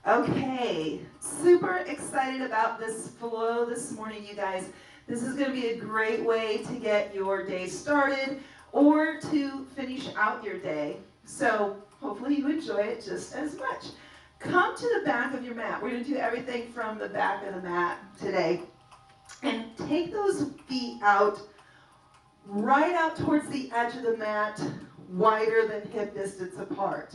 Okay, super excited about this flow this morning, you guys. This is going to be a great way to get your day started or to finish out your day. So hopefully you enjoy it just as much. Come to the back of your mat. We're going to do everything from the back of the mat today. And take those feet out, right out towards the edge of the mat, wider than hip distance apart.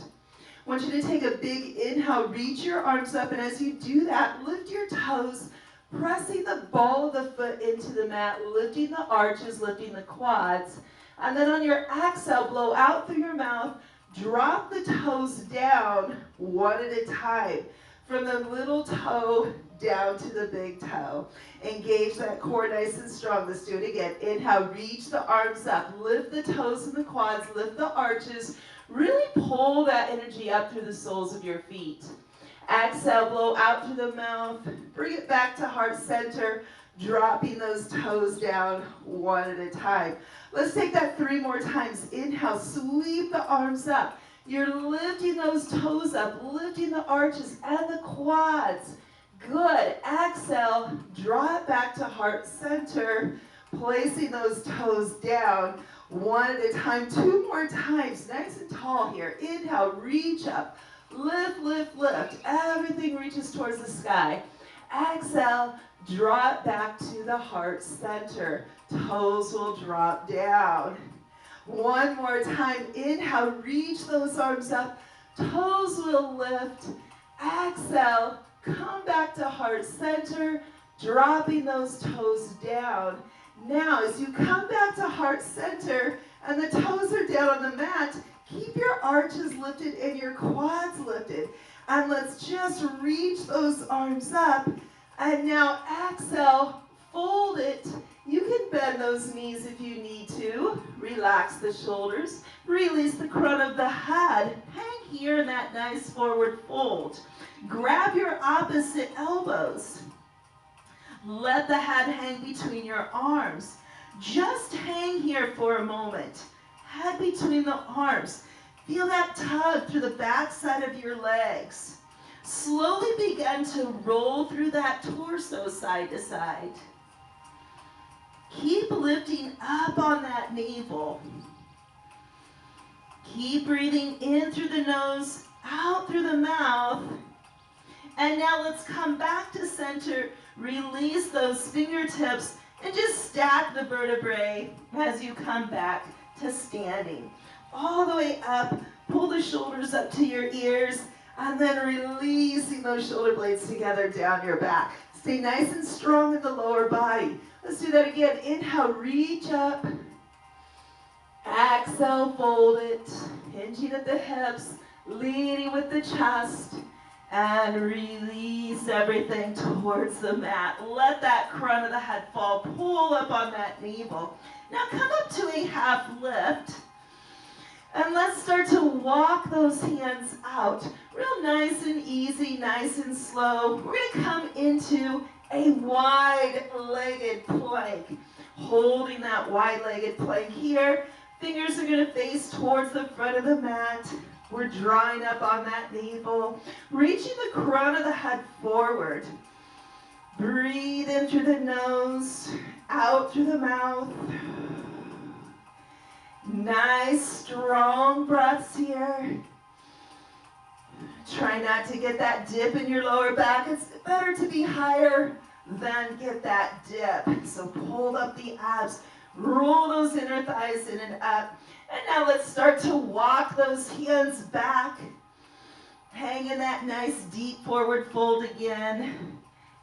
I want you to take a big inhale, reach your arms up, and as you do that, lift your toes, pressing the ball of the foot into the mat, lifting the arches, lifting the quads. And then on your exhale, blow out through your mouth, drop the toes down one at a time. From the little toe down to the big toe. Engage that core nice and strong. Let's do it again. Inhale, reach the arms up, lift the toes and the quads, lift the arches. Really pull that energy up through the soles of your feet. Exhale, blow out through the mouth. Bring it back to heart center, dropping those toes down one at a time. Let's take that 3 more times. Inhale, sweep the arms up. You're lifting those toes up, lifting the arches and the quads. Good. Exhale, draw it back to heart center, placing those toes down one at a time. 2 more times, nice and tall here. Inhale, reach up, lift, lift, lift. Everything reaches towards the sky. Exhale, draw it back to the heart center. Toes will drop down. 1 more time. Inhale, reach those arms up. Toes will lift. Exhale, come back to heart center, dropping those toes down. Now, as you come back to heart center and the toes are down on the mat, keep your arches lifted and your quads lifted. And let's just reach those arms up. And now exhale, fold it. You can bend those knees if you need to. Relax the shoulders. Release the crown of the head. Hang here in that nice forward fold. Grab your opposite elbows. Let the head hang between your arms. Just hang here for a moment. Head between the arms. Feel that tug through the back side of your legs. Slowly begin to roll through that torso side to side. Keep lifting up on that navel. Keep breathing in through the nose, out through the mouth. And now let's come back to center. Release those fingertips and just stack the vertebrae as you come back to standing. All the way up, pull the shoulders up to your ears, and then releasing those shoulder blades together down your back. Stay nice and strong in the lower body. Let's do that again. Inhale, reach up. Exhale, fold it. Hinging at the hips, leading with the chest. And release everything towards the mat. Let that crown of the head fall. Pull up on that navel. Now come up to a half lift. And let's start to walk those hands out. Real nice and easy, nice and slow. We're going to come into a wide-legged plank. Holding that wide-legged plank here. Fingers are going to face towards the front of the mat. We're drawing up on that navel. Reaching the crown of the head forward. Breathe in through the nose, out through the mouth. Nice, strong breaths here. Try not to get that dip in your lower back. It's better to be higher than get that dip. So pull up the abs. Roll those inner thighs in and up. And now let's start to walk those hands back. Hang in that nice deep forward fold again.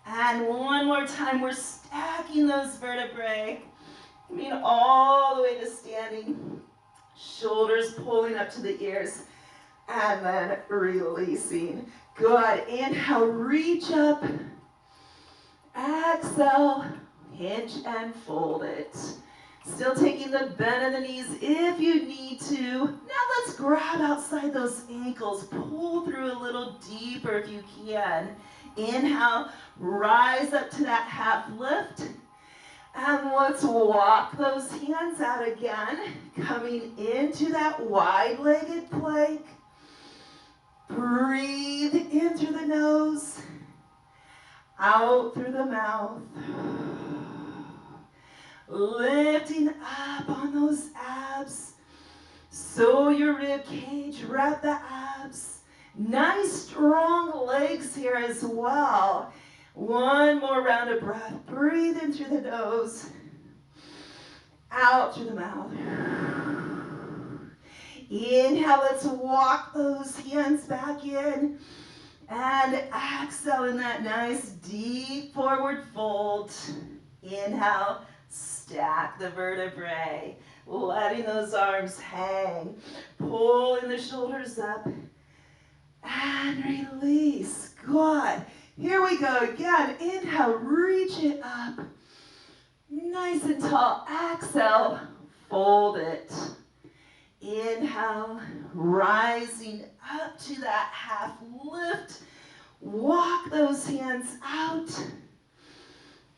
And one more time, we're stacking those vertebrae. Coming all the way to standing. Shoulders pulling up to the ears. And then releasing. Good. Inhale, reach up. Exhale, hinge and fold it. Still taking the bend of the knees if you need to. Now let's grab outside those ankles. Pull through a little deeper if you can. Inhale, rise up to that half lift. And let's walk those hands out again. Coming into that wide-legged plank. Breathe in through the nose, out through the mouth. Lifting up on those abs. So your rib cage, wrap the abs. Nice strong legs here as well. One more round of breath. Breathe in through the nose, out through the mouth. Inhale, let's walk those hands back in. And exhale in that nice deep forward fold. Inhale, stack the vertebrae. Letting those arms hang. Pulling the shoulders up. And release. Good. Here we go again. Inhale, reach it up. Nice and tall. Exhale, fold it. Inhale, rising up to that half lift. Walk those hands out.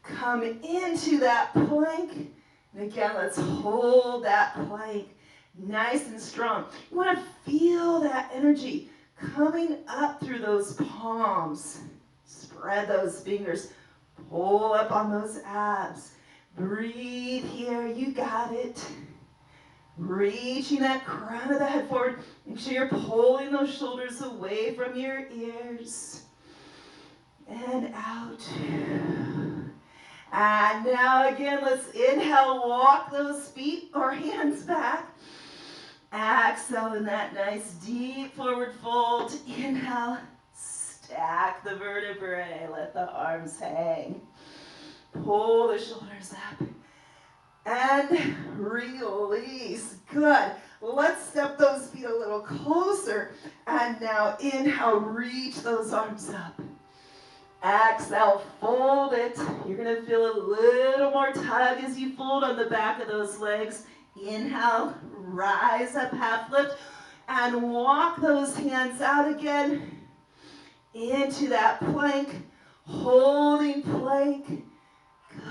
Come into that plank. And again, let's hold that plank nice and strong. You want to feel that energy coming up through those palms. Spread those fingers. Pull up on those abs. Breathe here. You got it. Reaching that crown of the head forward. Make sure you're pulling those shoulders away from your ears. And out. And now again, let's inhale, walk those feet or hands back. Exhale in that nice deep forward fold. Inhale, stack the vertebrae, let the arms hang. Pull the shoulders up. And release. Good. Let's step those feet a little closer. And now inhale, reach those arms up. Exhale, fold it. You're going to feel a little more tug as you fold on the back of those legs. Inhale, rise up, half lift, and walk those hands out again into that plank, holding plank. Good.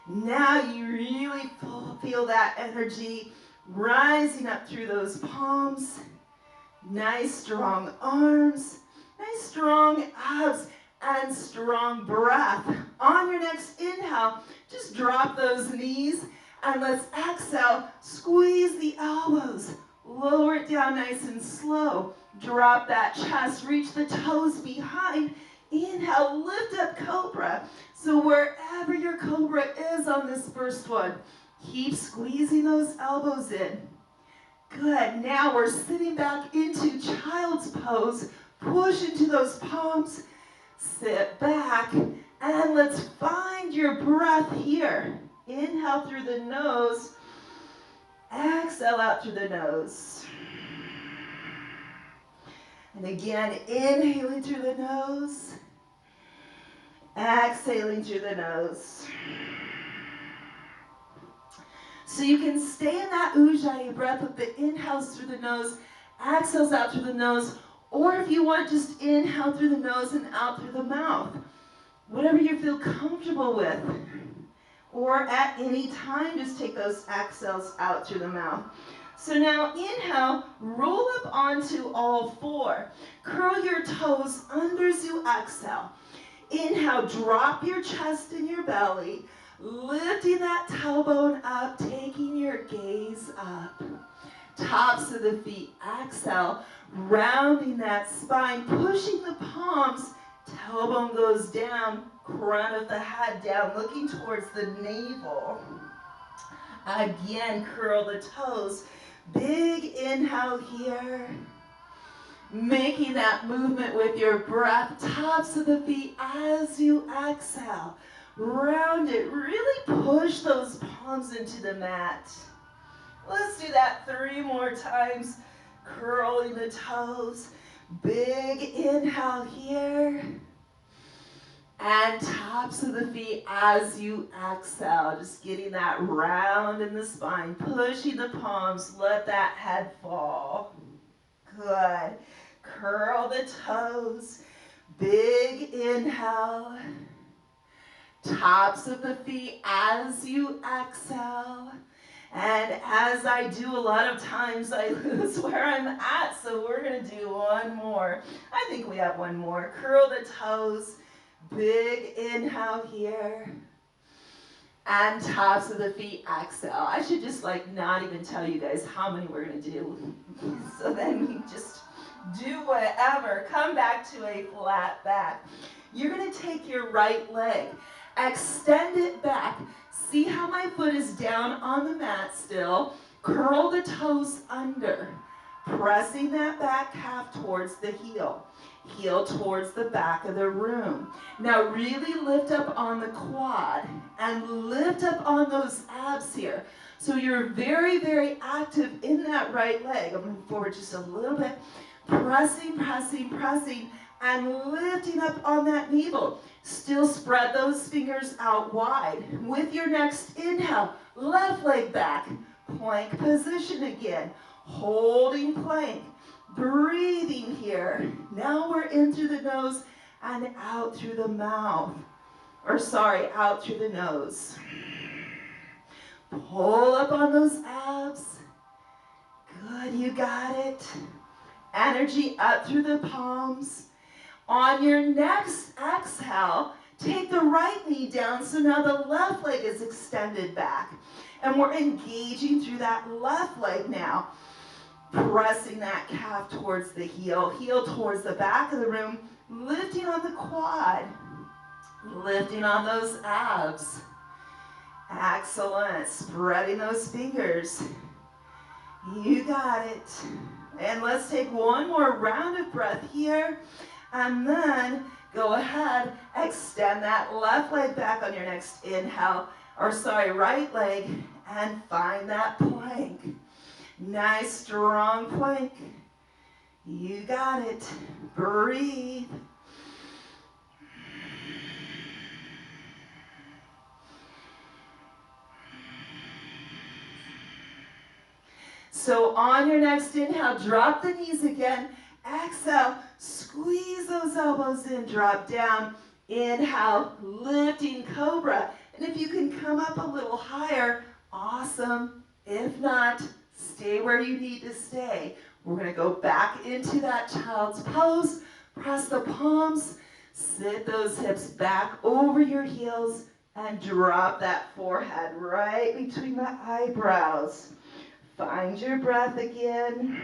Now you really feel that energy rising up through those palms. Nice strong arms, nice strong abs, and strong breath. On your next inhale, just drop those knees and let's exhale, squeeze the elbows, lower it down nice and slow. Drop that chest, reach the toes behind. Inhale, lift up cobra. So wherever your cobra is on this first one, keep squeezing those elbows in. Good. Now we're sitting back into child's pose. Push into those palms. Sit back. And let's find your breath here. Inhale through the nose. Exhale out through the nose. And again, inhaling through the nose. Exhaling through the nose. So you can stay in that Ujjayi breath with the inhales through the nose, exhales out through the nose, or if you want, just inhale through the nose and out through the mouth. Whatever you feel comfortable with. Or at any time, just take those exhales out through the mouth. So now inhale, roll up onto all four. Curl your toes under as you exhale. Inhale, drop your chest and your belly. Lifting that tailbone up, taking your gaze up. Tops of the feet, exhale, rounding that spine, pushing the palms, tailbone goes down, crown of the head down, looking towards the navel. Again, curl the toes. Big inhale here. Making that movement with your breath, tops of the feet as you exhale. Round it, really push those palms into the mat. Let's do that 3 more times. Curling the toes. Big inhale here. And tops of the feet as you exhale. Just getting that round in the spine. Pushing the palms. Let that head fall. Good. Curl the toes. Big inhale. Tops of the feet as you exhale. And as I do a lot of times, I lose where I'm at. So we're going to do one more. I think we have one more. Curl the toes. Big inhale here. And tops of the feet, exhale. I should just not even tell you guys how many we're going to do. So then we just do whatever. Come back to a flat back. You're going to take your right leg, extend it back. See how my foot is down on the mat still. Curl the toes under, pressing that back calf towards the heel. Heel towards the back of the room. Now really lift up on the quad and lift up on those abs here. So you're very, very active in that right leg. I'm moving forward just a little bit. Pressing, pressing, pressing, and lifting up on that navel. Still spread those fingers out wide. With your next inhale, left leg back. Plank position again. Holding plank. Breathing here. Now we're in through the nose and out through the mouth. Out through the nose. Pull up on those abs. Good, you got it. Energy up through the palms. On your next exhale, take the right knee down so now the left leg is extended back. And we're engaging through that left leg now. Pressing that calf towards the heel, heel towards the back of the room, lifting on the quad, lifting on those abs. Excellent. Spreading those fingers. You got it. And let's take one more round of breath here. And then go ahead, extend that left leg back on your next inhale, right leg, and find that plank. Nice, strong plank. You got it. Breathe. So on your next inhale, drop the knees again. Exhale, squeeze those elbows in, drop down. Inhale, lifting cobra. And if you can come up a little higher, awesome. If not, stay where you need to stay. We're going to go back into that child's pose. Press the palms. Sit those hips back over your heels and drop that forehead right between the eyebrows. Find your breath again.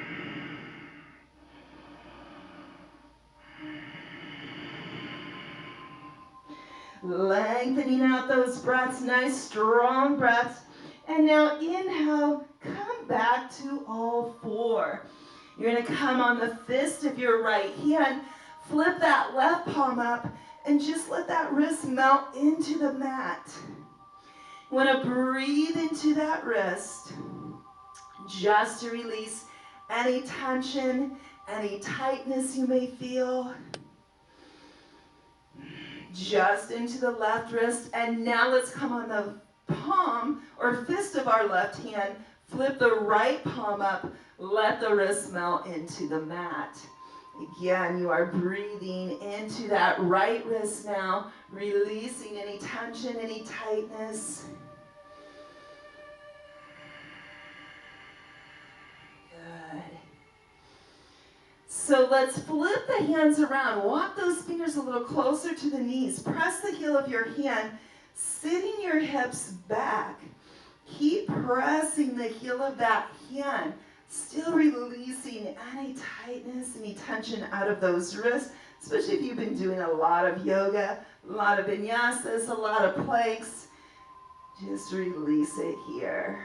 Lengthening out those breaths, nice strong breaths. And now inhale, come back to all four. You're going to come on the fist of your right hand, flip that left palm up, and just let that wrist melt into the mat. You want to breathe into that wrist, just to release any tension, any tightness you may feel. Just into the left wrist, and now let's come on the palm or fist of our left hand, flip the right palm up, let the wrist melt into the mat. Again, you are breathing into that right wrist now, releasing any tension, any tightness. Good. So let's flip the hands around. Walk those fingers a little closer to the knees. Press the heel of your hand, sitting your hips back. Keep pressing the heel of that hand, still releasing any tightness, any tension out of those wrists, especially if you've been doing a lot of yoga, a lot of vinyasas, a lot of planks. Just release it here.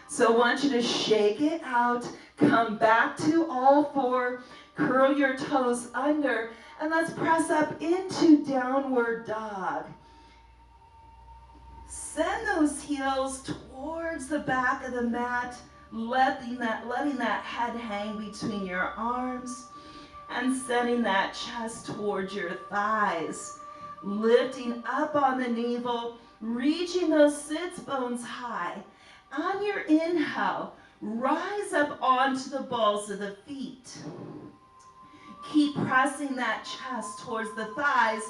So I want you to shake it out, come back to all four, curl your toes under, and let's press up into downward dog. Send those heels towards the back of the mat, letting that head hang between your arms, and sending that chest towards your thighs. Lifting up on the navel, reaching those sits bones high. On your inhale, rise up onto the balls of the feet. Keep pressing that chest towards the thighs.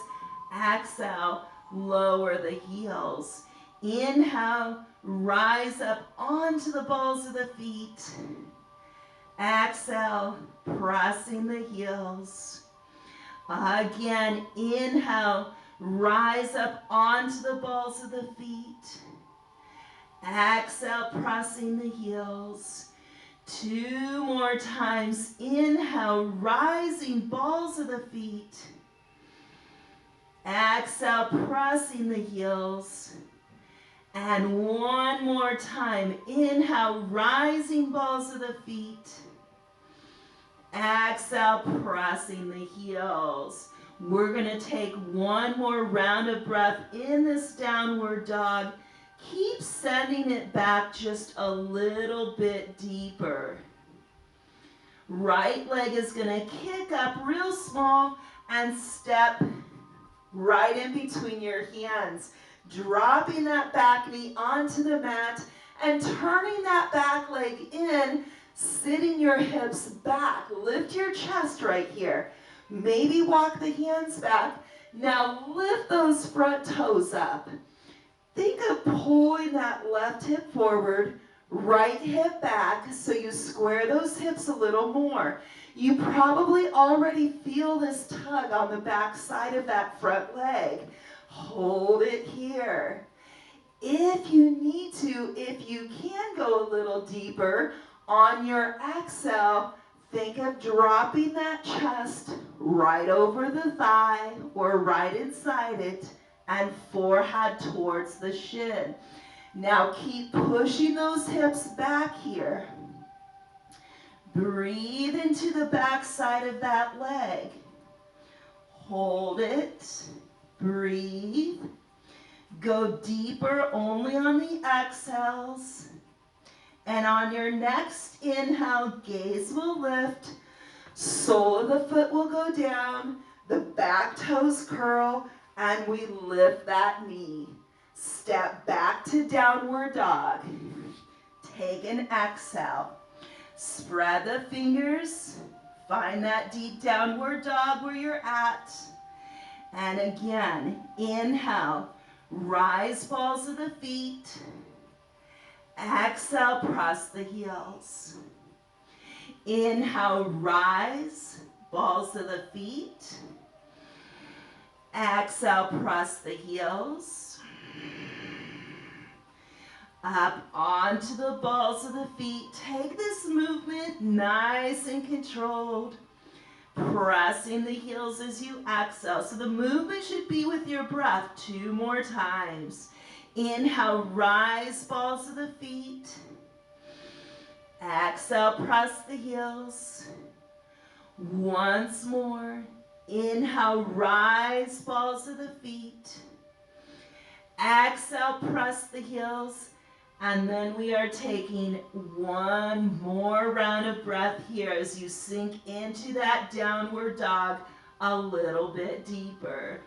Exhale, lower the heels. Inhale, rise up onto the balls of the feet. Exhale, pressing the heels. Again, inhale, rise up onto the balls of the feet. Exhale, pressing the heels. 2 more times. Inhale, rising balls of the feet. Exhale, pressing the heels. And 1 more time. Inhale, rising balls of the feet. Exhale, pressing the heels. We're going to take 1 more round of breath in this downward dog. Keep sending it back just a little bit deeper. Right leg is going to kick up real small and step right in between your hands. Dropping that back knee onto the mat and turning that back leg in, sitting your hips back. Lift your chest right here. Maybe walk the hands back. Now lift those front toes up. Think of pulling that left hip forward, right hip back, so you square those hips a little more. You probably already feel this tug on the back side of that front leg. Hold it here. If you need to, if you can go a little deeper, on your exhale, think of dropping that chest right over the thigh or right inside it and forehead towards the shin. Now keep pushing those hips back here. Breathe into the back side of that leg. Hold it. Breathe. Go deeper only on the exhales. And on your next inhale, gaze will lift. Sole of the foot will go down. The back toes curl. And we lift that knee. Step back to downward dog. Take an exhale. Spread the fingers. Find that deep downward dog where you're at. And again, inhale. Rise balls of the feet. Exhale, press the heels. Inhale, rise, balls of the feet. Exhale, press the heels. Up onto the balls of the feet. Take this movement nice and controlled. Pressing the heels as you exhale. So the movement should be with your breath 2 more times. Inhale, rise balls of the feet. Exhale, press the heels. Once more. Inhale, rise balls of the feet. Exhale, press the heels. And then we are taking 1 more round of breath here as you sink into that downward dog a little bit deeper.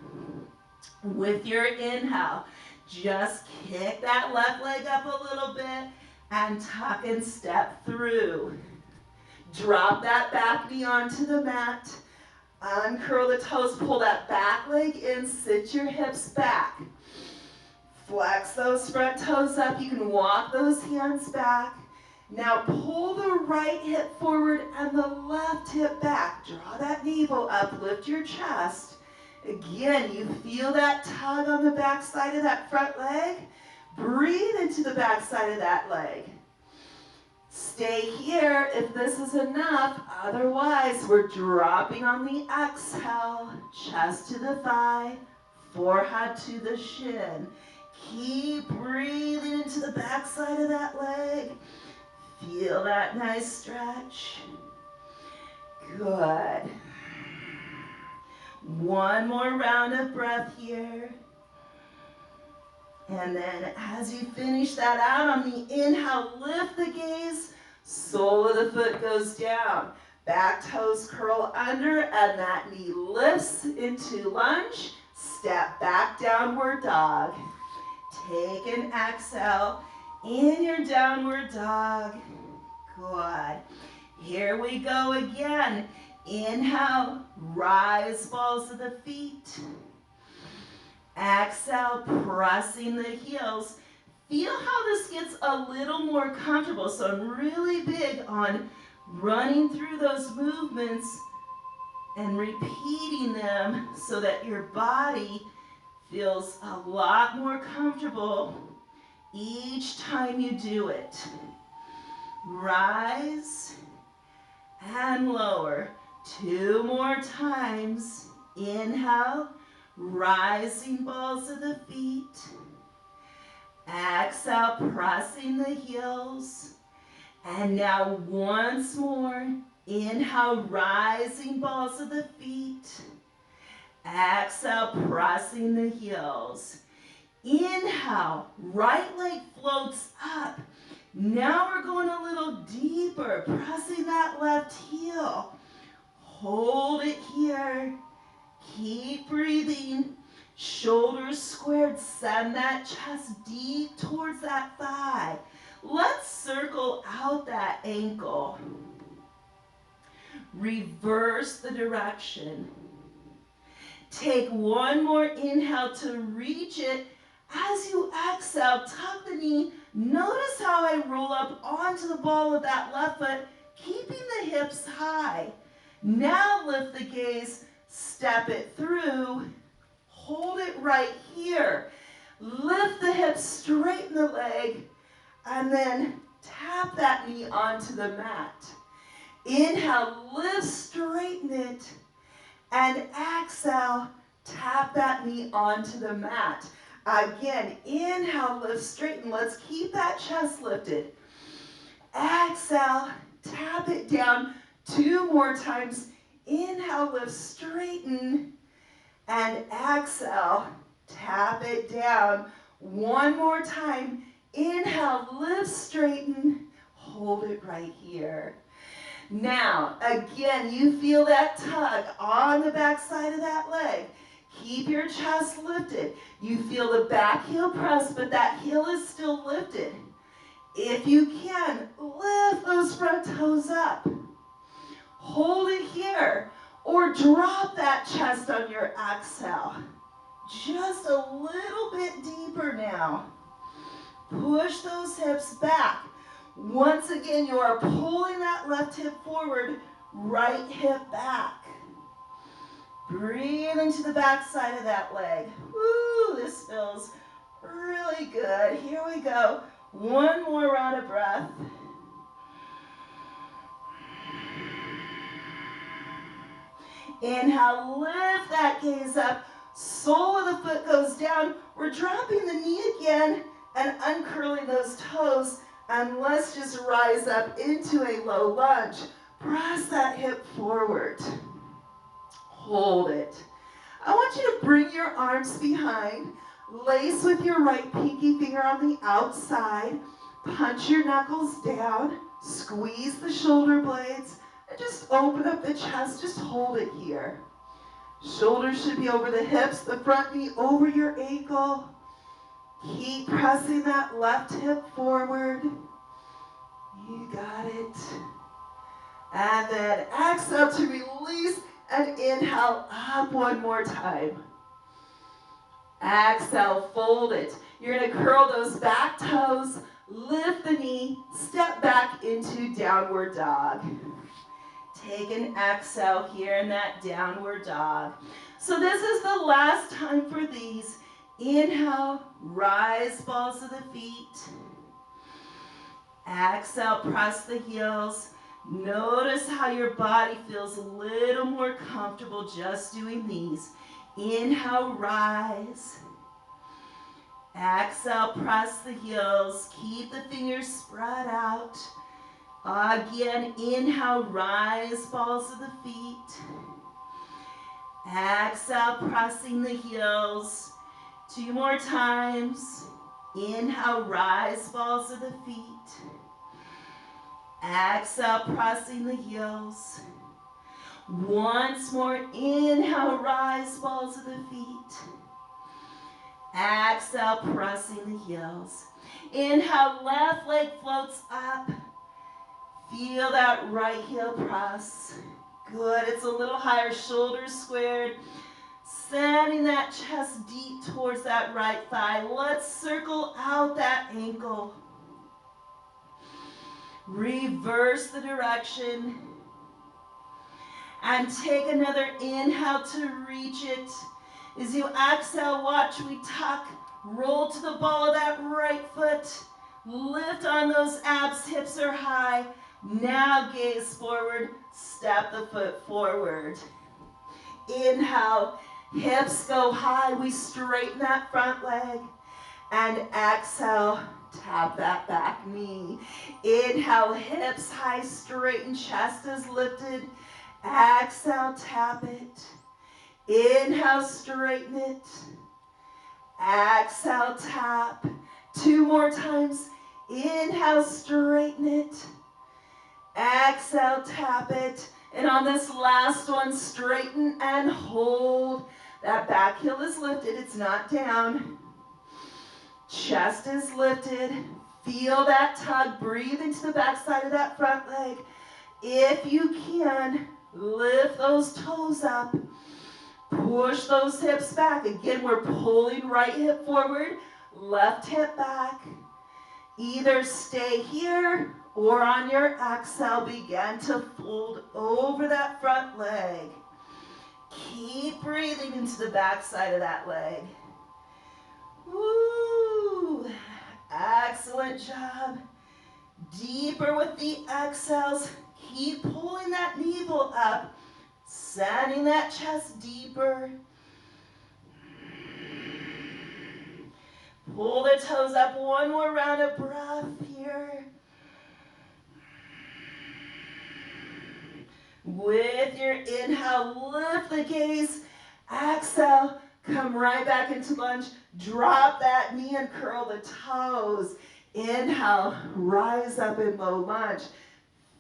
With your inhale, just kick that left leg up a little bit and tuck and step through. Drop that back knee onto the mat. Uncurl the toes, pull that back leg in, sit your hips back. Flex those front toes up. You can walk those hands back. Now pull the right hip forward and the left hip back. Draw that navel up, lift your chest. Again, you feel that tug on the back side of that front leg. Breathe into the back side of that leg. Stay here if this is enough. Otherwise, we're dropping on the exhale. Chest to the thigh, forehead to the shin. Keep breathing into the back side of that leg. Feel that nice stretch. Good. 1 more round of breath here. And then as you finish that out on the inhale, lift the gaze. Sole of the foot goes down. Back toes curl under and that knee lifts into lunge. Step back, downward dog. Take an exhale in your downward dog. Good. Here we go again. Inhale, rise balls of the feet. Exhale, pressing the heels. Feel how this gets a little more comfortable. So I'm really big on running through those movements and repeating them so that your body feels a lot more comfortable each time you do it. Rise and lower. 2 more times. Inhale, rising balls of the feet. Exhale, pressing the heels. And now once more. Inhale, rising balls of the feet. Exhale, pressing the heels. Inhale, right leg floats up. Now we're going a little deeper, pressing that left heel. Hold it here. Keep breathing. Shoulders squared. Send that chest deep towards that thigh. Let's circle out that ankle. Reverse the direction. Take one more inhale to reach it. As you exhale, tuck the knee. Notice how I roll up onto the ball of that left foot, keeping the hips high. Now lift the gaze, step it through, hold it right here. Lift the hips, straighten the leg, and then tap that knee onto the mat. Inhale, lift, straighten it, and exhale, tap that knee onto the mat. Again, inhale, lift, straighten. Let's keep that chest lifted. Exhale, tap it down 2 more times. Inhale, lift, straighten, and exhale, tap it down 1 more time. Inhale, lift, straighten, hold it right here. Now, again, you feel that tug on the back side of that leg. Keep your chest lifted. You feel the back heel press, but that heel is still lifted. If you can, lift those front toes up. Hold it here, or drop that chest on your exhale. Just a little bit deeper now. Push those hips back. Once again, you are pulling that left hip forward, right hip back. Breathe into the back side of that leg. Woo, this feels really good. Here we go. 1 more round of breath. Inhale, lift that gaze up. Sole of the foot goes down. We're dropping the knee again and uncurling those toes. And let's just rise up into a low lunge. Press that hip forward. Hold it. I want you to bring your arms behind. Lace with your right pinky finger on the outside. Punch your knuckles down. Squeeze the shoulder blades. And just open up the chest. Just hold it here. Shoulders should be over the hips. The front knee over your ankle. Keep pressing that left hip forward. You got it. And then exhale to release and inhale up 1 more time. Exhale, fold it. You're going to curl those back toes, lift the knee, step back into downward dog. Take an exhale here in that downward dog. So this is the last time for these. Inhale, rise balls of the feet. Exhale, press the heels. Notice how your body feels a little more comfortable just doing these. Inhale, rise. Exhale, press the heels. Keep the fingers spread out. Again, inhale, rise balls of the feet. Exhale, pressing the heels. 2 more times. Inhale, rise balls of the feet. Exhale, pressing the heels. Once more, inhale, rise balls of the feet. Exhale, pressing the heels. Inhale, left leg floats up. Feel that right heel press. Good, it's a little higher, shoulders squared. Sending that chest deep towards that right thigh. Let's circle out that ankle. Reverse the direction. And take another inhale to reach it. As you exhale, watch we tuck. Roll to the ball of that right foot. Lift on those abs, hips are high. Now gaze forward, step the foot forward. Inhale, hips go high. We straighten that front leg. And exhale, tap that back knee. Inhale, hips high, straighten, chest is lifted. Exhale, tap it. Inhale, straighten it. Exhale, tap. 2 more times. Inhale, straighten it. Exhale, tap it. And on this last one, straighten and hold. That back heel is lifted. It's not down. Chest is lifted. Feel that tug. Breathe into the back side of that front leg. If you can, lift those toes up. Push those hips back. Again, we're pulling right hip forward, left hip back. Either stay here or on your exhale, begin to fold over that front leg. Keep breathing into the back side of that leg. Woo! Excellent job. Deeper with the exhales. Keep pulling that navel up. Sending that chest deeper. Pull the toes up. One more round of breath here. With your inhale, lift the gaze. Exhale, come right back into lunge. Drop that knee and curl the toes. Inhale, rise up in low lunge.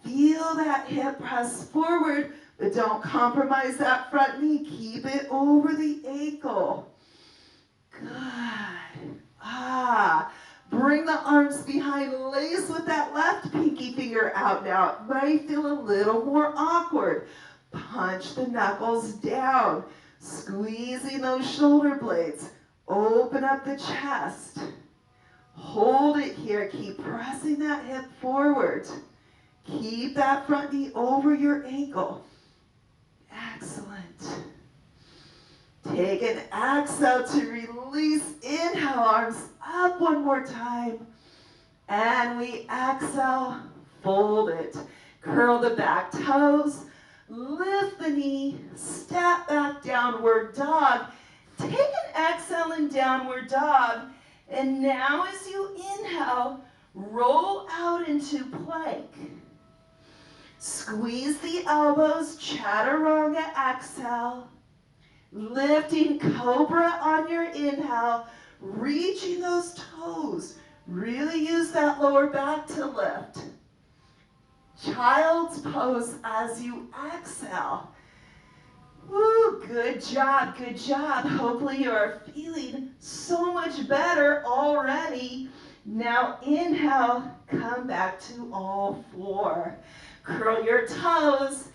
Feel that hip press forward, but don't compromise that front knee. Keep it over the ankle. Good. Bring the arms behind, lace with that left pinky finger out now. It might feel a little more awkward. Punch the knuckles down, squeezing those shoulder blades. Open up the chest. Hold it here. Keep pressing that hip forward. Keep that front knee over your ankle. Excellent. Take an exhale to release. Inhale, arms up one more time. And we exhale, fold it. Curl the back toes. Lift the knee. Step back, downward dog. Take an exhale in downward dog. And now as you inhale, roll out into plank. Squeeze the elbows, chaturanga, exhale. Lifting cobra on your inhale, reaching those toes. Really use that lower back to lift. Child's pose as you exhale. Woo, good job, good job. Hopefully you are feeling so much better already. Now inhale, come back to all four. Curl your toes.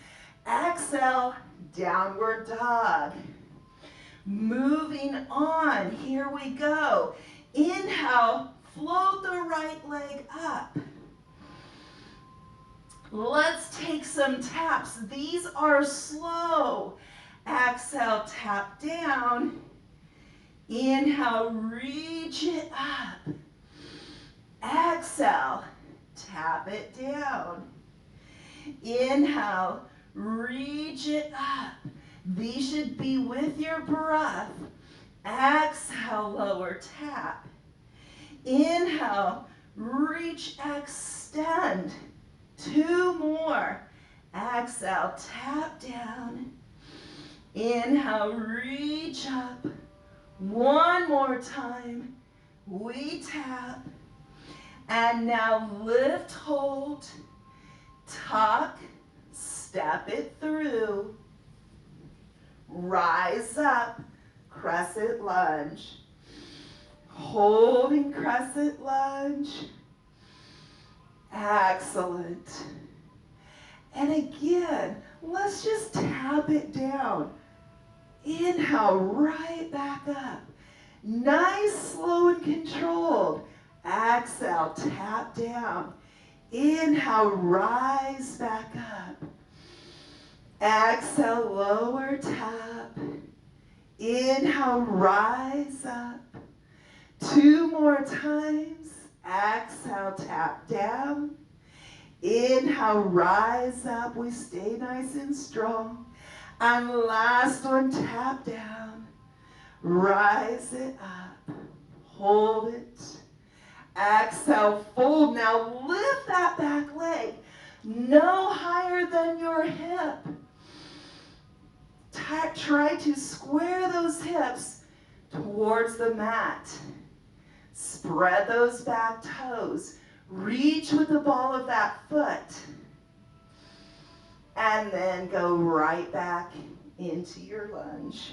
Exhale, downward dog. Moving on, here we go. Inhale, float the right leg up. Let's take some taps. These are slow. Exhale, tap down. Inhale, reach it up. Exhale, tap it down. Inhale, reach it up. These should be with your breath. Exhale, lower tap. Inhale, reach, extend. 2 more. Exhale, tap down. Inhale, reach up. 1 more time. We tap. And now lift, hold, tuck, step it through. Rise up, crescent lunge. Holding crescent lunge. Excellent. And again, let's just tap it down. Inhale, right back up. Nice, slow, and controlled. Exhale, tap down. Inhale, rise back up. Exhale, lower, tap. Inhale, rise up. 2 more times. Exhale, tap down. Inhale, rise up. We stay nice and strong. And last one, tap down. Rise it up. Hold it. Exhale, fold. Now lift that back leg. No higher than your hip. Try to square those hips towards the mat. Spread those back toes. Reach with the ball of that foot. And then go right back into your lunge.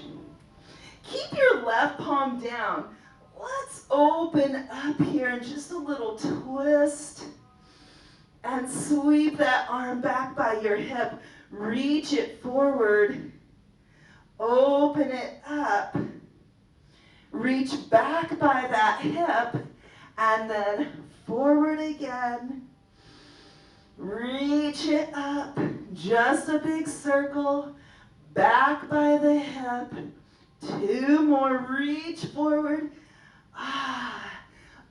Keep your left palm down. Let's open up here and just a little twist. And sweep that arm back by your hip. Reach it forward. Open it up. Reach back by that hip. And then forward again. Reach it up. Just a big circle. Back by the hip. 2 more. Reach forward.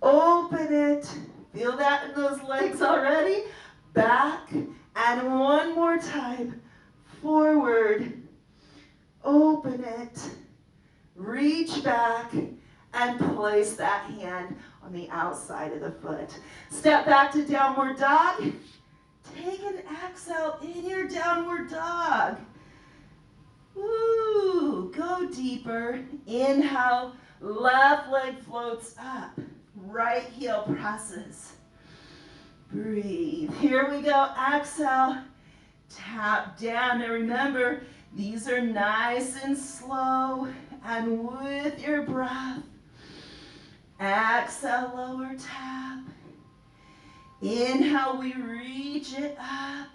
Open it. Feel that in those legs already? Back. And one more time. Forward. Open it. Reach back. And place that hand on the outside of the foot. Step back to downward dog. Take an exhale in your downward dog. Ooh, go deeper. Inhale, left leg floats up. Right heel presses. Breathe. Here we go. Exhale. Tap down. Now remember, these are nice and slow. And with your breath, exhale, lower tap. Inhale, we reach it up.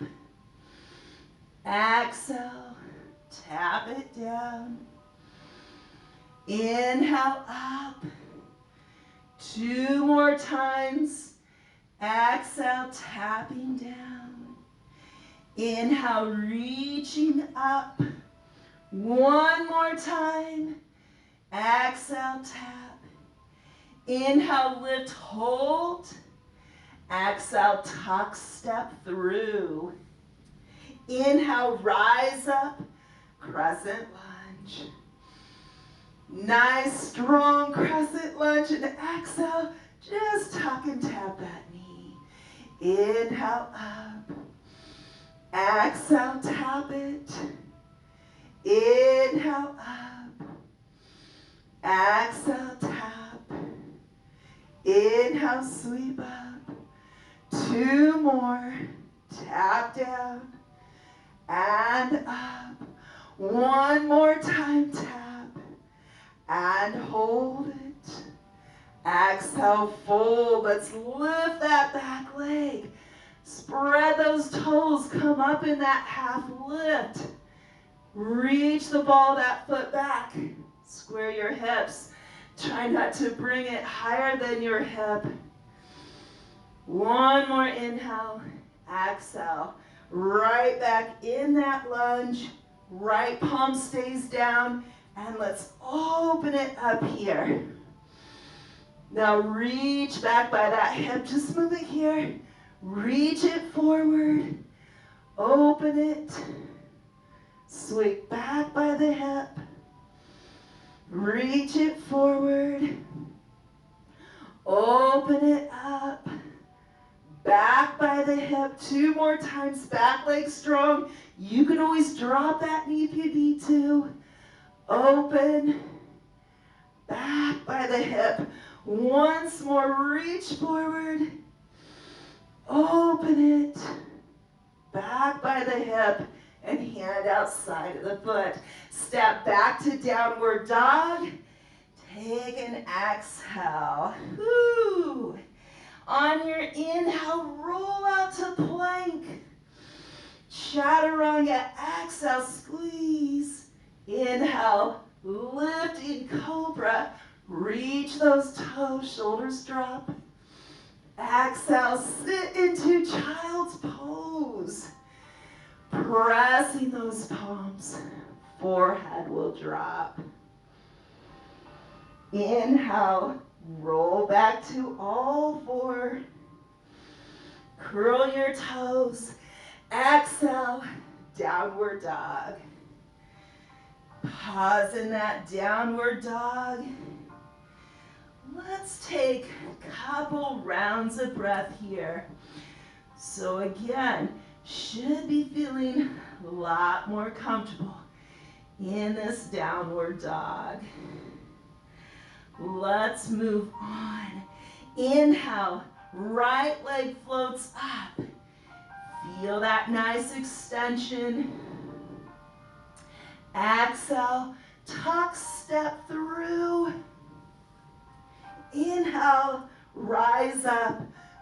Exhale, tap it down. Inhale, up. 2 more times. Exhale, tapping down. Inhale, reaching up. 1 more time. Exhale, tap. Inhale, lift, hold. Exhale, tuck, step through. Inhale, rise up, crescent lunge. Nice, strong crescent lunge. And exhale, just tuck and tap that knee. Inhale, up. Exhale, tap it. Inhale, up. Exhale, tap. Inhale, sweep up. 2 more. Tap down. And up. 1 more time, tap. And hold it. Exhale, fold. Let's lift that back leg. Spread those toes. Come up in that half lift. Reach the ball of that foot back. Square your hips. Try not to bring it higher than your hip. 1 more inhale. Exhale. Right back in that lunge. Right palm stays down. And let's open it up here. Now reach back by that hip. Just move it here. Reach it forward. Open it. Sweep back by the hip. Reach it forward. Open it up. Back by the hip. 2 more times. Back leg strong. You can always drop that knee if you need to. Open. Back by the hip. Once more. Reach forward. Open it. Back by the hip. And hand outside of the foot. Step back to downward dog. Take an exhale. Woo. On your inhale, roll out to plank. Chaturanga, exhale, squeeze. Inhale, lift in cobra. Reach those toes, shoulders drop. Exhale, sit into child's pose. Pressing those palms, forehead will drop. Inhale, roll back to all four. Curl your toes. Exhale, downward dog. Pause in that downward dog. Let's take a couple rounds of breath here. So again, should be feeling a lot more comfortable in this downward dog. Let's move on. Inhale, right leg floats up. Feel that nice extension. Exhale, tuck step through. Inhale, rise up,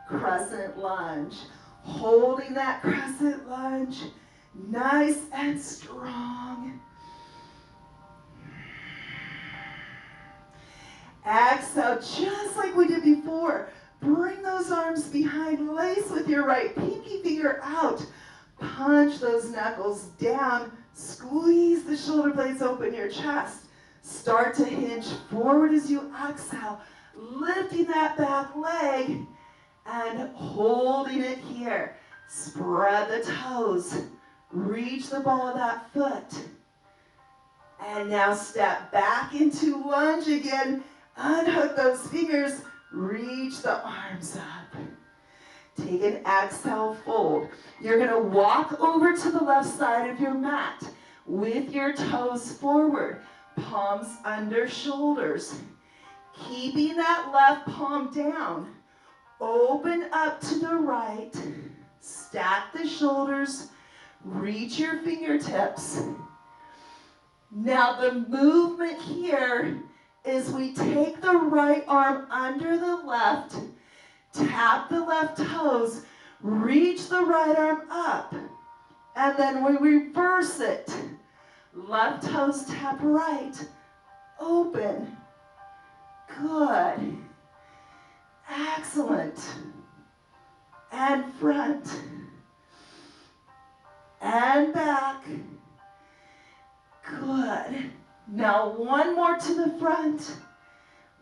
crescent lunge. Holding that crescent lunge, nice and strong. Exhale, just like we did before. Bring those arms behind, lace with your right pinky finger out. Punch those knuckles down, squeeze the shoulder blades open your chest. Start to hinge forward as you exhale, lifting that back leg and holding it here. Spread the toes, reach the ball of that foot. And now step back into lunge again. Unhook those fingers, reach the arms up. Take an exhale, fold. You're gonna walk over to the left side of your mat with your toes forward, palms under shoulders. Keeping that left palm down. Open up to the right, stack the shoulders, reach your fingertips. Now the movement here is we take the right arm under the left, tap the left toes, reach the right arm up, and then we reverse it. Left toes tap right, open. Good. Excellent. And front. And back. Good. Now one more to the front.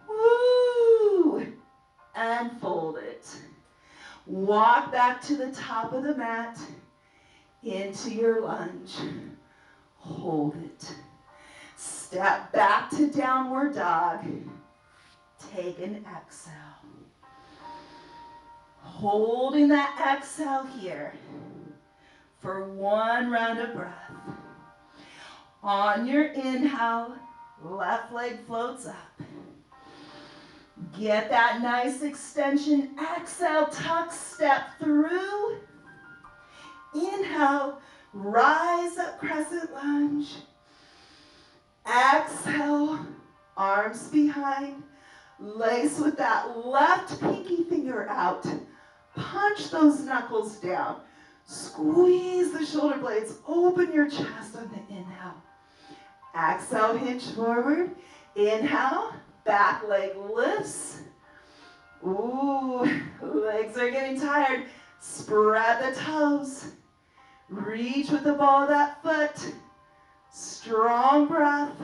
Woo! And fold it. Walk back to the top of the mat into your lunge. Hold it. Step back to downward dog. Take an exhale. Holding that exhale here for one round of breath. On your inhale, left leg floats up. Get that nice extension. Exhale, tuck step through. Inhale, rise up, crescent lunge. Exhale, arms behind. Lace with that left pinky finger out. Punch those knuckles down. Squeeze the shoulder blades. Open your chest on the inhale. Exhale, hinge forward. Inhale, back leg lifts. Ooh, legs are getting tired. Spread the toes. Reach with the ball of that foot. Strong breath.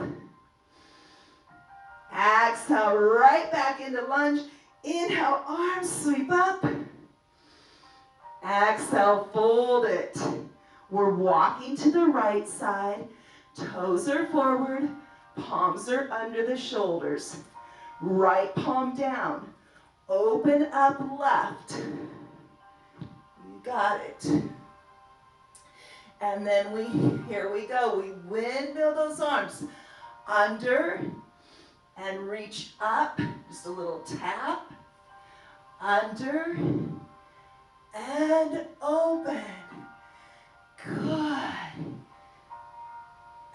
Exhale, right back into lunge. Inhale, arms sweep up. Exhale, fold it. We're walking to the right side. Toes are forward. Palms are under the shoulders. Right palm down. Open up left. You got it. And then here we go. We windmill those arms. Under and reach up. Just a little tap. Under and open. Good.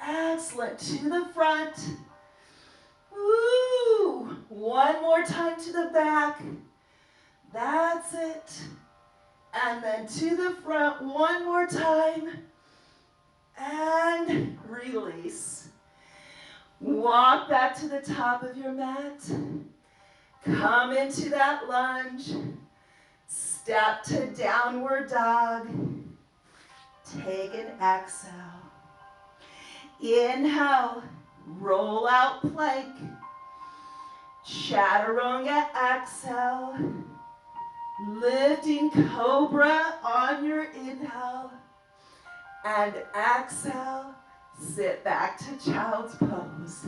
Excellent. To the front. Woo! One more time to the back. That's it. And then to the front one more time. And release. Walk back to the top of your mat. Come into that lunge. Step to downward dog. Take an exhale. Inhale, roll out plank. Chaturanga, exhale. Lifting cobra on your inhale. And exhale, sit back to child's pose.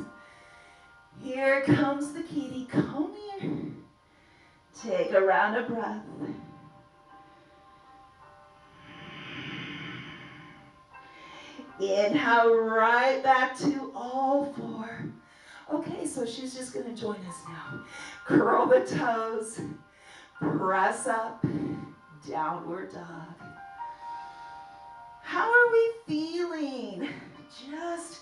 Here comes the kitty. Come here. Take a round of breath. Inhale right back to all four. Okay, so she's just going to join us now. Curl the toes. Press up. Downward dog. How are we feeling? Just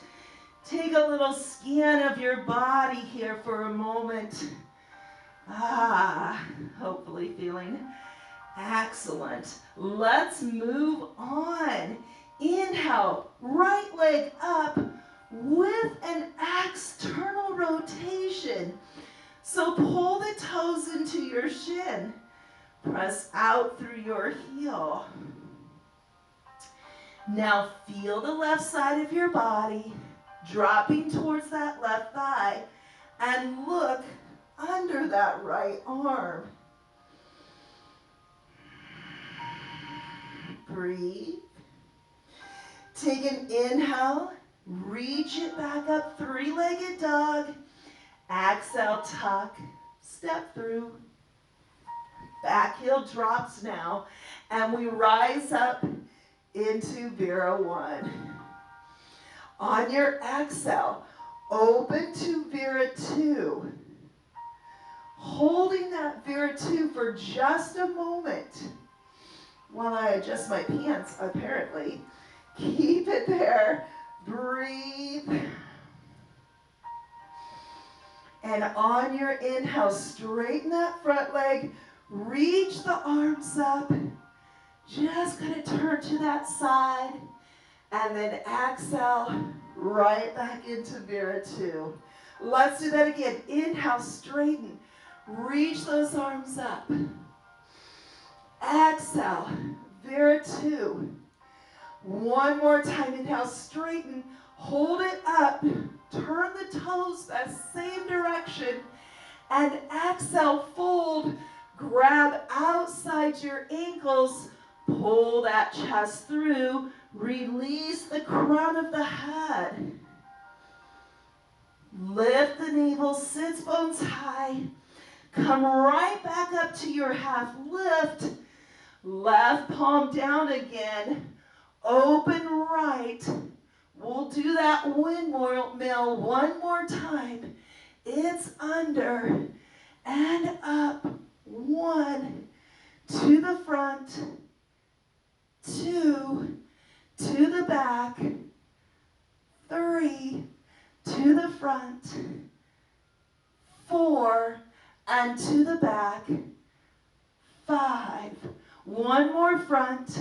take a little scan of your body here for a moment. Hopefully feeling excellent. Let's move on. Inhale, right leg up with an external rotation. So pull the toes into your shin. Press out through your heel. Now feel the left side of your body dropping towards that left thigh and look under that right arm. Breathe. Take an inhale, reach it back up, three-legged dog. Exhale, tuck, step through. Back heel drops now, and we rise up into Vera 1. On your exhale, open to Vera 2. Holding that Vera 2 for just a moment while I adjust my pants, apparently. Keep it there. Breathe. And on your inhale, straighten that front leg. Reach the arms up. Just going to turn to that side. And then exhale, right back into Vera 2. Let's do that again. Inhale, straighten. Reach those arms up. Exhale, Vera 2. One more time. Inhale, straighten. Hold it up. Turn the toes that same direction. And exhale, fold. Grab outside your ankles. Pull that chest through. Release the crown of the head. Lift the navel, sits bones high. Come right back up to your half lift. Left palm down again. Open right. We'll do that windmill one more time. It's under and up. 1, to the front. 2, to the back. 3, to the front. 4, and to the back. 5, one more front.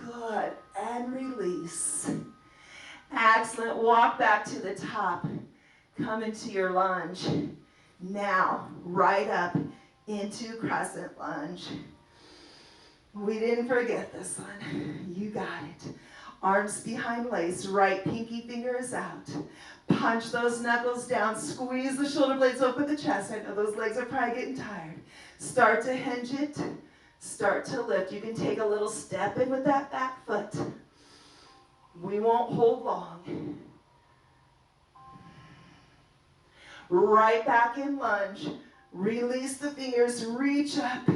Good, and release. Excellent, walk back to the top. Come into your lunge. Now, right up into crescent lunge. We didn't forget this one. You got it. Arms behind lace, right pinky finger is out. Punch those knuckles down, squeeze the shoulder blades, open the chest. I know those legs are probably getting tired. Start to hinge it, start to lift. You can take a little step in with that back foot. We won't hold long. Right back in lunge. Release the fingers, reach up,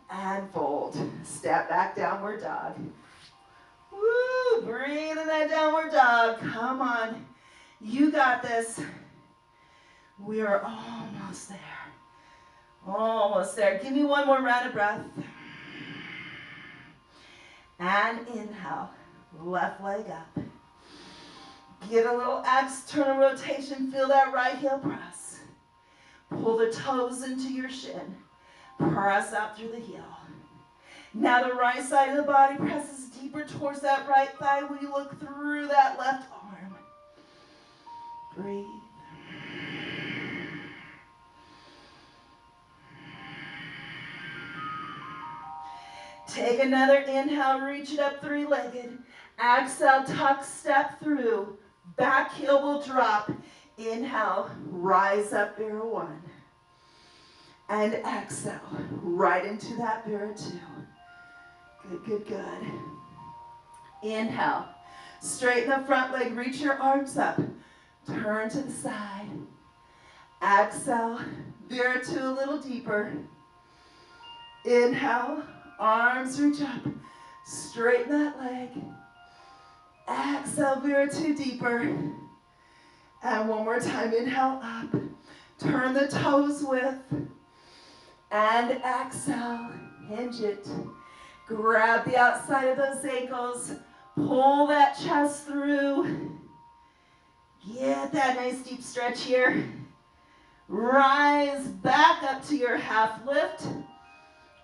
and fold. Step back, downward dog. Woo, breathe in that downward dog. Come on. You got this. We are almost there. Almost there. Give me one more round of breath. And inhale. Left leg up. Get a little external rotation. Feel that right heel press. Pull the toes into your shin. Press out through the heel. Now the right side of the body presses deeper towards that right thigh. We look through that left arm. Breathe. Take another inhale, reach it up three-legged. Exhale, tuck, step through. Back heel will drop. Inhale, rise up, Bear 1. And exhale, right into that Bear 2. Good, good, good. Inhale, straighten the front leg, reach your arms up. Turn to the side. Exhale, Bear 2 a little deeper. Inhale, arms reach up. Straighten that leg. Exhale, Bear 2 deeper. And one more time, inhale up. Turn the toes with. And exhale, hinge it. Grab the outside of those ankles. Pull that chest through. Get that nice deep stretch here. Rise back up to your half lift.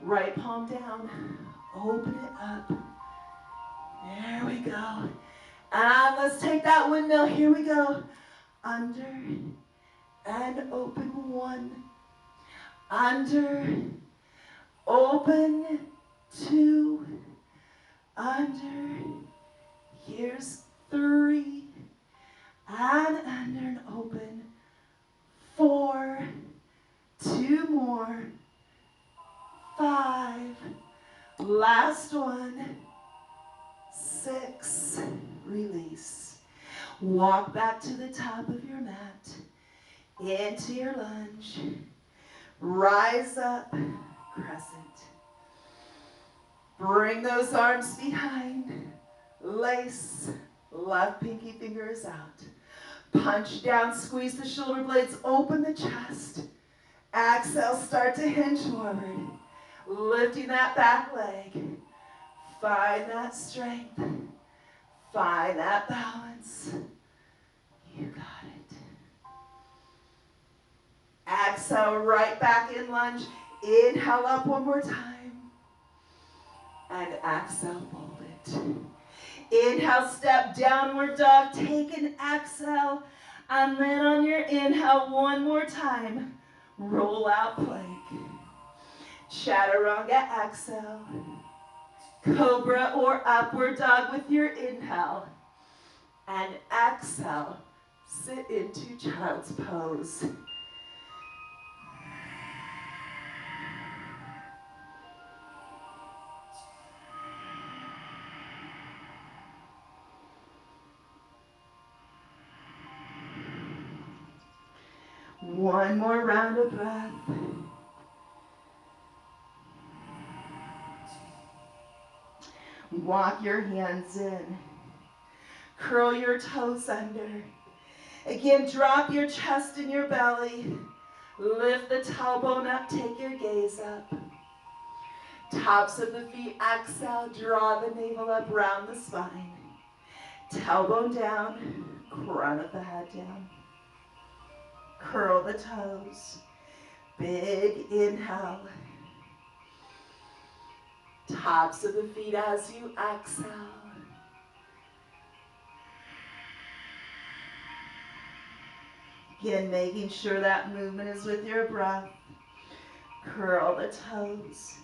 Right palm down. Open it up. There we go. And let's take that windmill. Here we go. Under and open 1. Under, open 2. Under. Here's 3. And under and open 4. 2 more. 5. Last one. 6. Release. Walk back to the top of your mat. Into your lunge. Rise up. Crescent. Bring those arms behind. Lace. Left pinky fingers out. Punch down. Squeeze the shoulder blades. Open the chest. Exhale. Start to hinge forward. Lifting that back leg. Find that strength. Find that balance. You got it. Exhale, right back in lunge. Inhale up one more time. And exhale, fold it. Inhale, step downward dog. Take an exhale. And then on your inhale, one more time. Roll out plank. Chaturanga, exhale. Cobra or upward dog with your inhale. And exhale, sit into child's pose. One more round of breath. Walk your hands in. Curl your toes under. Again, drop your chest and your belly. Lift the tailbone up, take your gaze up. Tops of the feet, exhale, draw the navel up, round the spine. Tailbone down, crown of the head down. Curl the toes. Big inhale. Tops of the feet as you exhale. Again, making sure that movement is with your breath. Curl the toes.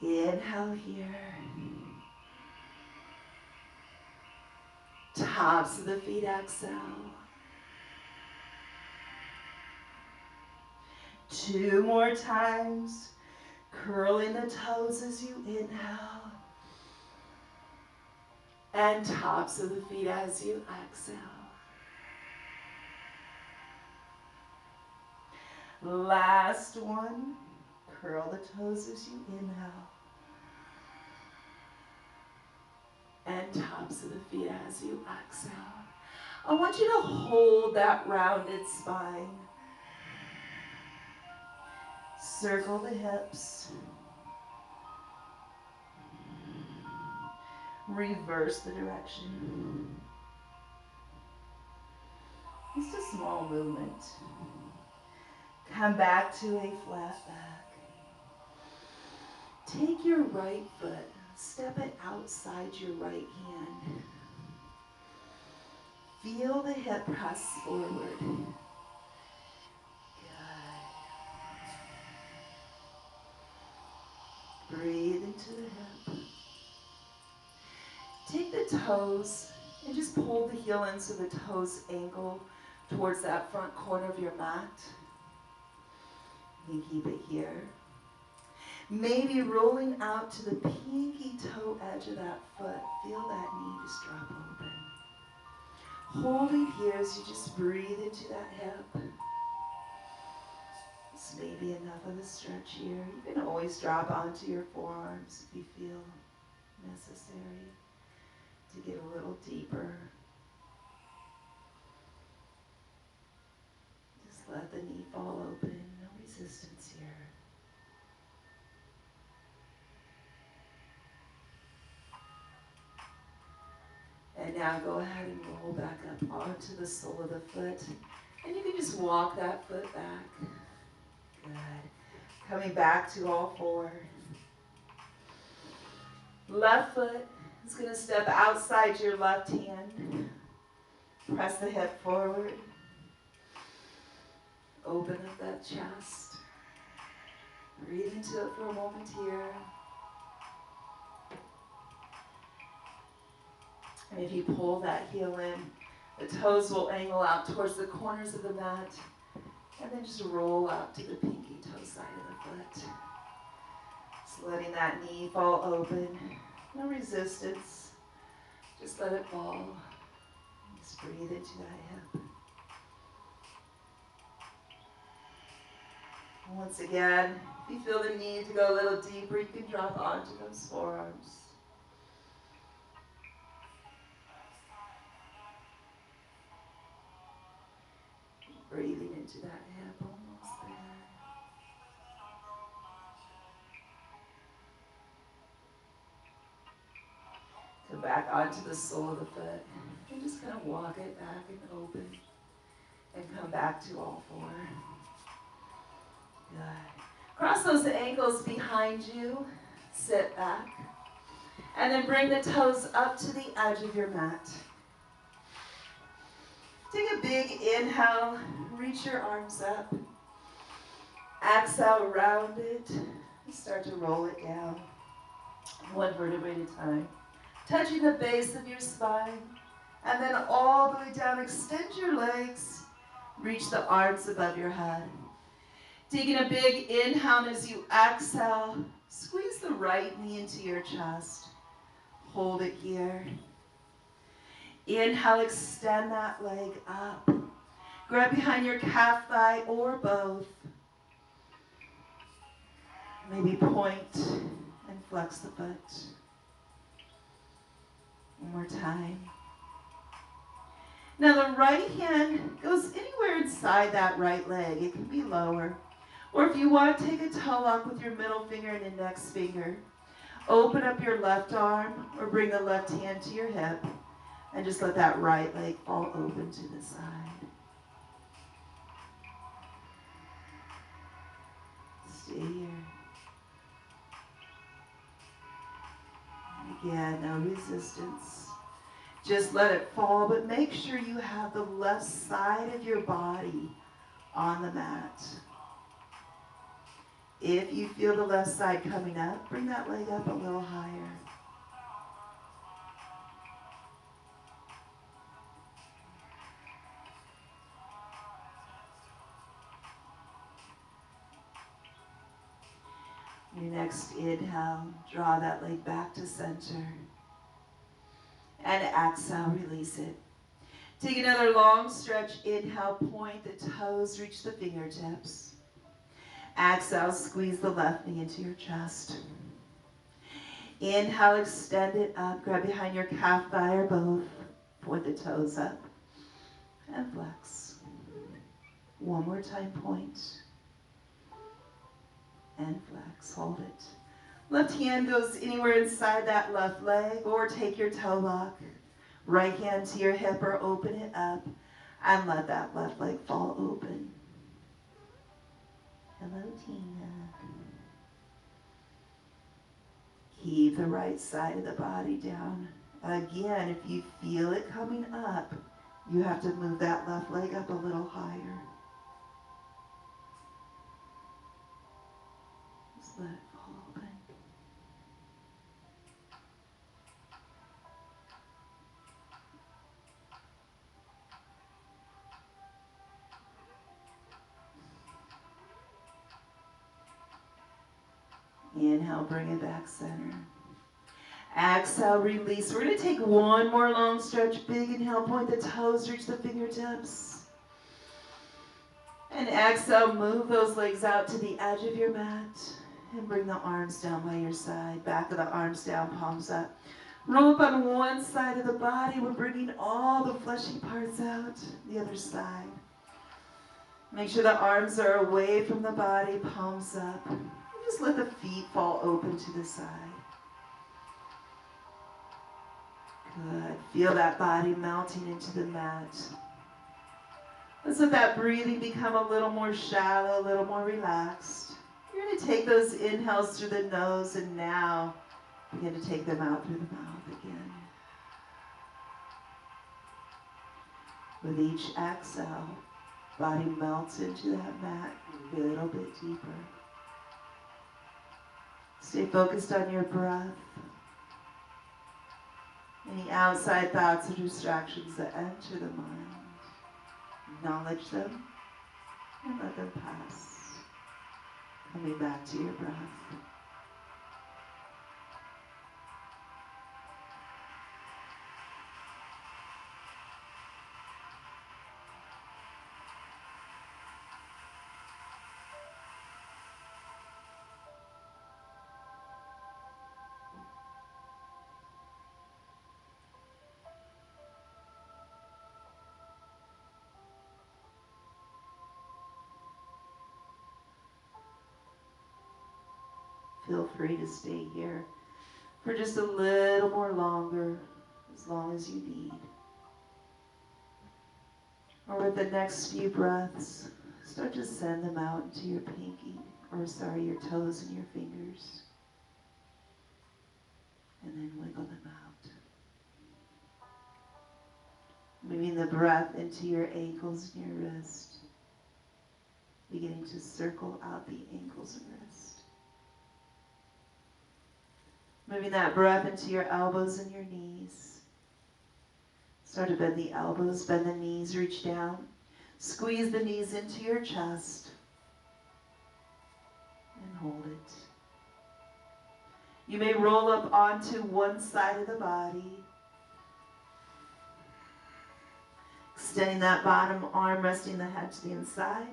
Inhale here. Tops of the feet, exhale. 2 more times. Curling the toes as you inhale. And tops of the feet as you exhale. Last one. Curl the toes as you inhale. And tops of the feet as you exhale. I want you to hold that rounded spine. Circle the hips. Reverse the direction. Just a small movement. Come back to a flat back. Take your right foot, step it outside your right hand. feel the hip press forward. Good. Breathe into the hip. Take the toes and just pull the heel in so the toes angle towards that front corner of your mat. You keep it here. Maybe rolling out to the pinky toe edge of that foot. Feel that knee just drop open. Hold it here as you just breathe into that hip. This may be enough of a stretch here. You can always drop onto your forearms if you feel necessary to get a little deeper. Just let the knee fall open. No resistance here. And now go ahead and roll back up onto the sole of the foot. And you can just walk that foot back. Good. Coming back to all four. Left foot is going to step outside your left hand. Press the hip forward. Open up that chest. Breathe into it for a moment here. And if you pull that heel in, the toes will angle out towards the corners of the mat. And then just roll out to the pinky toe side of the foot. Just letting that knee fall open. No resistance. Just let it fall. Just breathe into that hip. Once again, if you feel the need to go a little deeper, you can drop onto those forearms. Breathing into that hip, almost there. Come back onto the sole of the foot and just kind of walk it back and open and come back to all four. Good. Cross those ankles behind you, sit back, and then bring the toes up to the edge of your mat. Take a big inhale, reach your arms up. Exhale, round it, and start to roll it down. One vertebrae at a time. Touching the base of your spine, and then all the way down, extend your legs, reach the arms above your head. Taking a big inhale, and as you exhale, squeeze the right knee into your chest. Hold it here. Inhale, extend that leg up. Grab behind your calf thigh or both. Maybe point and flex the foot. One more time. Now the right hand goes anywhere inside that right leg. It can be lower. Or if you want to take a toe lock with your middle finger and index finger, open up your left arm or bring the left hand to your hip and just let that right leg fall open to the side. Stay here. Again, no resistance. Just let it fall, but make sure you have the left side of your body on the mat. If you feel the left side coming up, bring that leg up a little higher. Your next inhale, draw that leg back to center. And exhale, release it. Take another long stretch. Inhale, point the toes, reach the fingertips. Exhale, squeeze the left knee into your chest. Inhale, extend it up. Grab behind your calf thigh or both. Point the toes up. And flex. One more time, point. And flex, hold it. Left hand goes anywhere inside that left leg, or take your toe lock. Right hand to your hip or open it up and let that left leg fall open. Hello, Tina. Keep the right side of the body down. Again, if you feel it coming up, You have to move that left leg up a little higher. Just let it fall open. Inhale, bring it back center. Exhale, release. We're going to take one more long stretch. Big inhale, point the toes, reach the fingertips. And exhale, move those legs out to the edge of your mat. And bring the arms down by your side. Back of the arms down, palms up. Roll up on one side of the body. We're bringing all the fleshy parts out. The other side. Make sure the arms are away from the body, palms up. And just let the feet fall open to the side. Good. Feel that body melting into the mat. Let's let that breathing become a little more shallow, a little more relaxed. You're going to take those inhales through the nose and now begin to take them out through the mouth again. With each exhale, body melts into that mat a little bit deeper. Stay focused on your breath. Any outside thoughts or distractions that enter the mind, acknowledge them and let them pass. Coming back to your breath. Feel free to stay here for just a little more longer, as long as you need. Or with the next few breaths, start to send them out into your your toes and your fingers. And then wiggle them out. Moving the breath into your ankles and your wrist. Beginning to circle out the ankles and wrist. Moving that breath into your elbows and your knees. Start to bend the elbows, bend the knees, reach down. Squeeze the knees into your chest. And hold it. You may roll up onto one side of the body. Extending that bottom arm, resting the head to the inside.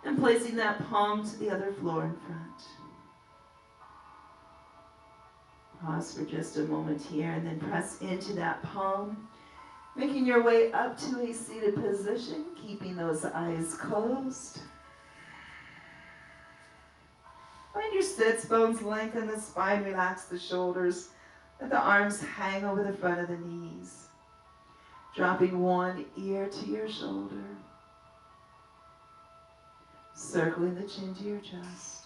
And placing that palm to the other floor in front. Pause for just a moment here and then press into that palm, making your way up to a seated position, keeping those eyes closed. Find your sits bones, lengthen the spine, relax the shoulders. Let the arms hang over the front of the knees. Dropping one ear to your shoulder. Circling the chin to your chest.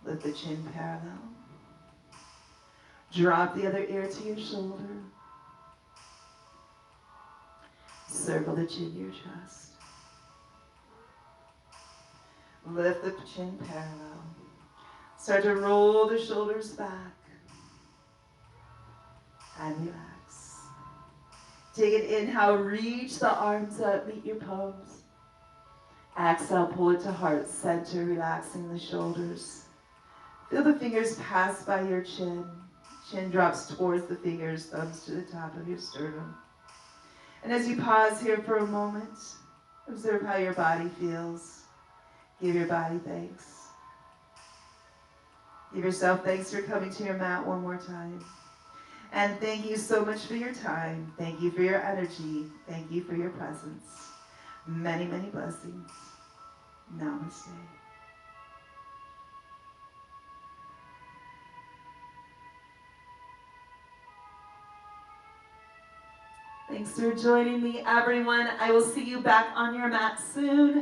Lift the chin parallel. Drop the other ear to your shoulder. Circle the chin to your chest. Lift the chin parallel. Start to roll the shoulders back. And relax. Take an inhale, reach the arms up, meet your palms. Exhale, pull it to heart center, relaxing the shoulders. Feel the fingers pass by your chin. Chin drops towards the fingers, thumbs to the top of your sternum. And as you pause here for a moment, observe how your body feels. Give your body thanks. Give yourself thanks for coming to your mat one more time. And thank you so much for your time. Thank you for your energy. Thank you for your presence. Many, many blessings. Namaste. Thanks for joining me, everyone. I will see you back on your mat soon.